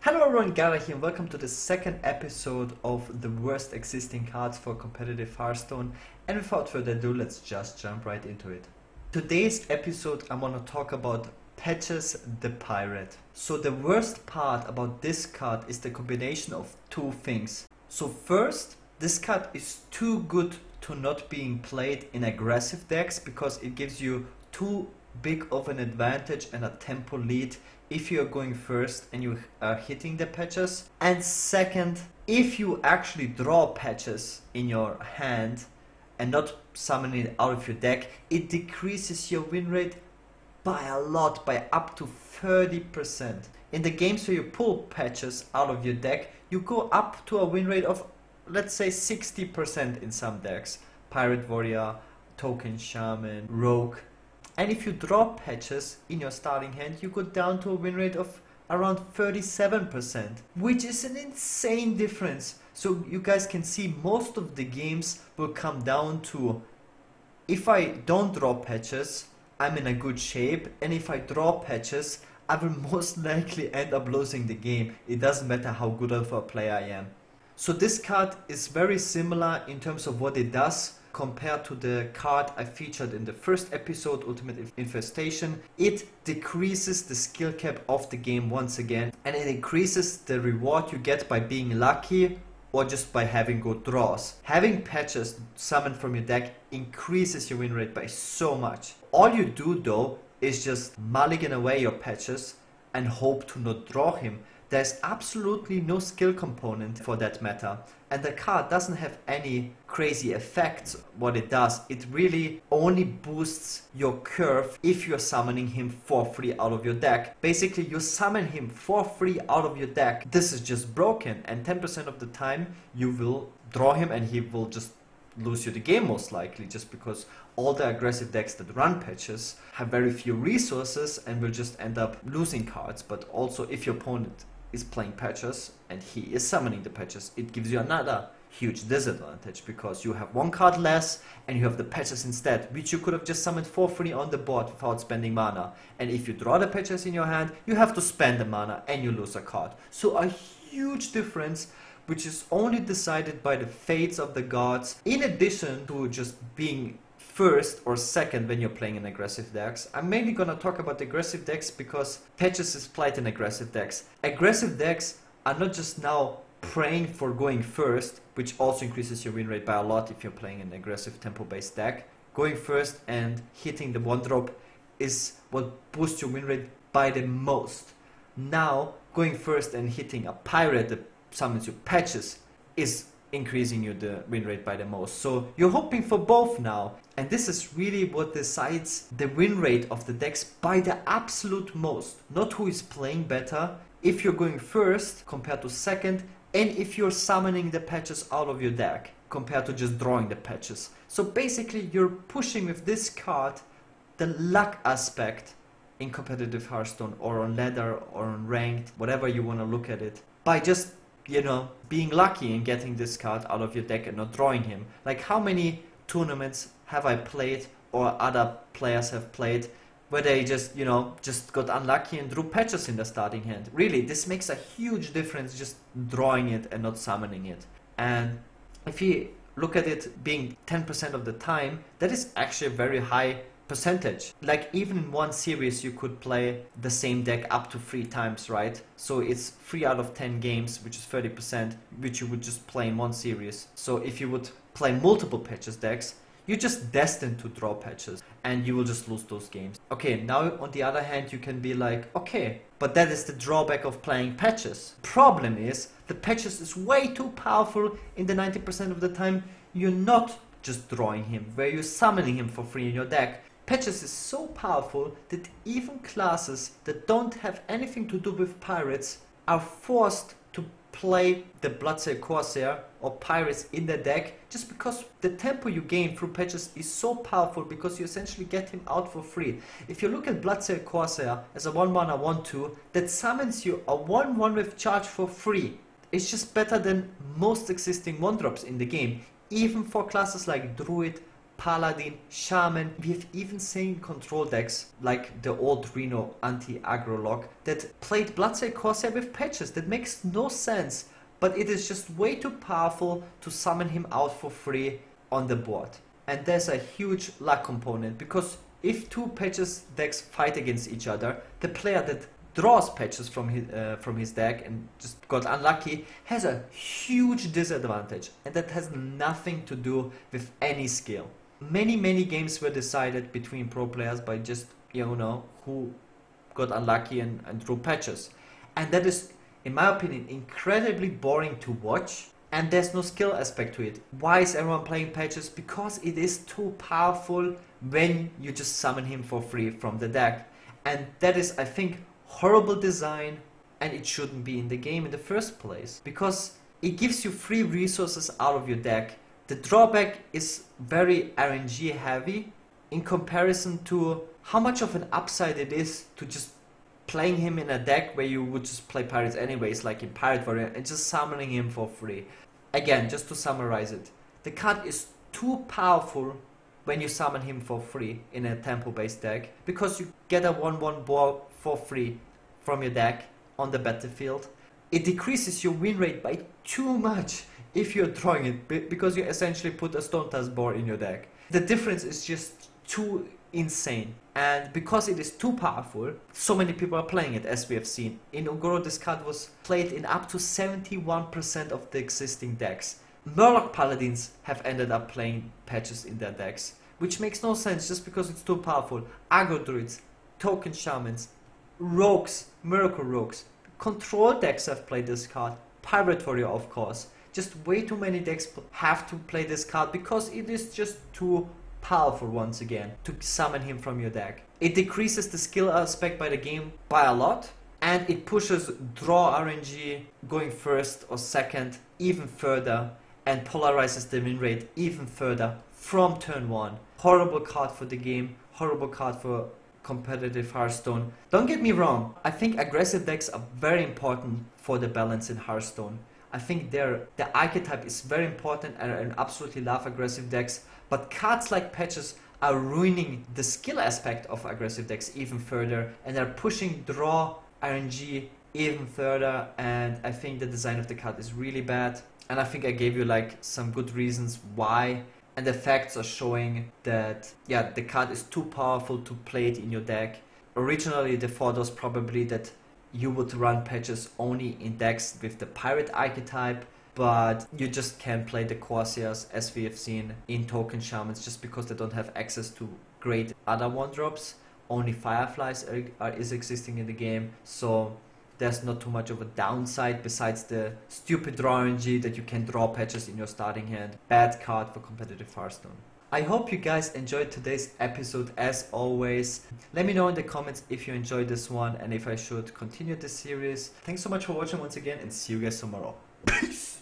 Hello everyone, Gaara here and welcome to the second episode of the worst existing cards for competitive Hearthstone, and without further ado, let's just jump right into it. Today's episode I want to talk about Patches the Pirate. So the worst part about this card is the combination of two things. So first, this card is too good to not being played in aggressive decks because it gives you too big of an advantage and a tempo lead if you are going first and you are hitting the patches. And second, if you actually draw patches in your hand and not summon it out of your deck, it decreases your win rate by a lot, by up to 30%. In the games where you pull patches out of your deck, you go up to a win rate of, let's say, 60% in some decks. Pirate Warrior, Token Shaman, Rogue. And if you draw patches in your starting hand, you go down to a win rate of around 37%, which is an insane difference. So you guys can see most of the games will come down to, if I don't draw patches, I'm in a good shape, and if I draw patches, I will most likely end up losing the game. It doesn't matter how good of a player I am. So this card is very similar in terms of what it does compared to the card I featured in the first episode, Ultimate Infestation. It decreases the skill cap of the game once again, and it increases the reward you get by being lucky or just by having good draws. Having patches summoned from your deck increases your win rate by so much. All you do though is just mulligan away your patches and hope to not draw him. There's absolutely no skill component for that matter, and the card doesn't have any crazy effects. What it does, it really only boosts your curve if you're summoning him for free out of your deck. Basically, you summon him for free out of your deck. This is just broken, and 10% of the time you will draw him and he will just lose you the game most likely, just because all the aggressive decks that run patches have very few resources and will just end up losing cards. But also, if your opponent is playing patches and he is summoning the patches, it gives you another huge disadvantage because you have one card less and you have the patches instead, which you could have just summoned for free on the board without spending mana. And if you draw the patches in your hand, you have to spend the mana and you lose a card. So a huge difference, which is only decided by the fates of the gods, in addition to just being first or second when you're playing in aggressive decks. I'm mainly gonna talk about aggressive decks because patches is played in aggressive decks. Aggressive decks are not just now praying for going first, which also increases your win rate by a lot if you're playing an aggressive tempo based deck. Going first and hitting the one drop is what boosts your win rate by the most. Now going first and hitting a pirate that summons your patches is increasing you the win rate by the most. So you're hoping for both now, and this is really what decides the win rate of the decks by the absolute most, not who is playing better, if you're going first compared to second, and if you're summoning the patches out of your deck compared to just drawing the patches. So basically you're pushing with this card the luck aspect in competitive Hearthstone or on ladder or on ranked, whatever you want to look at it, by just, you know, being lucky and getting this card out of your deck and not drawing him. Like, how many tournaments have I played or other players have played where they just, you know, just got unlucky and drew patches in the starting hand? Really, this makes a huge difference, just drawing it and not summoning it. And if you look at it being 10% of the time, that is actually a very high percentage. Like, even in one series you could play the same deck up to 3 times, right? So it's 3 out of 10 games, which is 30%, which you would just play in one series. So if you would play multiple patches decks, you're just destined to draw patches and you will just lose those games. Okay, now on the other hand, you can be like, okay, but that is the drawback of playing patches. Problem is, the patches is way too powerful in the 90% of the time you're not just drawing him, where you're summoning him for free in your deck. Patches is so powerful that even classes that don't have anything to do with pirates are forced to play the Bloodsail Corsair or pirates in the deck, just because the tempo you gain through patches is so powerful, because you essentially get him out for free. If you look at Bloodsail Corsair as a 1-mana 1-2 that summons you a 1-1 with charge for free, it's just better than most existing 1-drops in the game, even for classes like Druid, Paladin, Shaman. We have even seen control decks like the old Reno anti-aggro lock that played Bloodsail Corsair with patches. That makes no sense, but it is just way too powerful to summon him out for free on the board. And there's a huge luck component, because if two patches decks fight against each other, the player that draws patches from his deck and just got unlucky has a huge disadvantage, and that has nothing to do with any skill. Many games were decided between pro players by just, who got unlucky and drew patches. And that is, in my opinion, incredibly boring to watch, and there's no skill aspect to it. Why is everyone playing patches? Because it is too powerful when you just summon him for free from the deck. And that is, I think, horrible design, and it shouldn't be in the game in the first place, because it gives you free resources out of your deck. The drawback is very RNG heavy in comparison to how much of an upside it is to just playing him in a deck where you would just play pirates anyways, like in Pirate Warrior, and just summoning him for free. Again, just to summarize it, the card is too powerful when you summon him for free in a tempo based deck, because you get a 1/1 ball for free from your deck on the battlefield. It decreases your win rate by too much if you're drawing it, because you essentially put a Stone Tusk board in your deck. The difference is just too insane, and because it is too powerful, so many people are playing it, as we have seen. In Ogoro, this card was played in up to 71% of the existing decks. Murloc Paladins have ended up playing patches in their decks, which makes no sense just because it's too powerful. Aggro Druids, Token Shamans, Rogues, Miracle Rogues, Control decks have played this card, Pirate Warrior of course. Just way too many decks have to play this card because it is just too powerful once again to summon him from your deck. It decreases the skill aspect by the game by a lot, and it pushes draw RNG going first or second even further, and polarizes the win rate even further from turn 1. Horrible card for the game, horrible card for competitive Hearthstone. Don't get me wrong, I think aggressive decks are very important for the balance in Hearthstone. I think the archetype is very important, and I absolutely love aggressive decks, but cards like patches are ruining the skill aspect of aggressive decks even further, and are pushing draw RNG even further, and I think the design of the card is really bad. And I think I gave you like some good reasons why, and the facts are showing that the card is too powerful to play it in your deck. Originally the thought was probably that you would run patches only in decks with the pirate archetype, but you just can't play the Corsairs, as we have seen in Token Shamans, just because they don't have access to great other 1-drops. Only Fireflies is existing in the game, so there's not too much of a downside besides the stupid draw RNG that you can draw patches in your starting hand. Bad card for competitive Hearthstone. I hope you guys enjoyed today's episode as always. Let me know in the comments if you enjoyed this one and if I should continue this series. Thanks so much for watching once again, and see you guys tomorrow. Peace!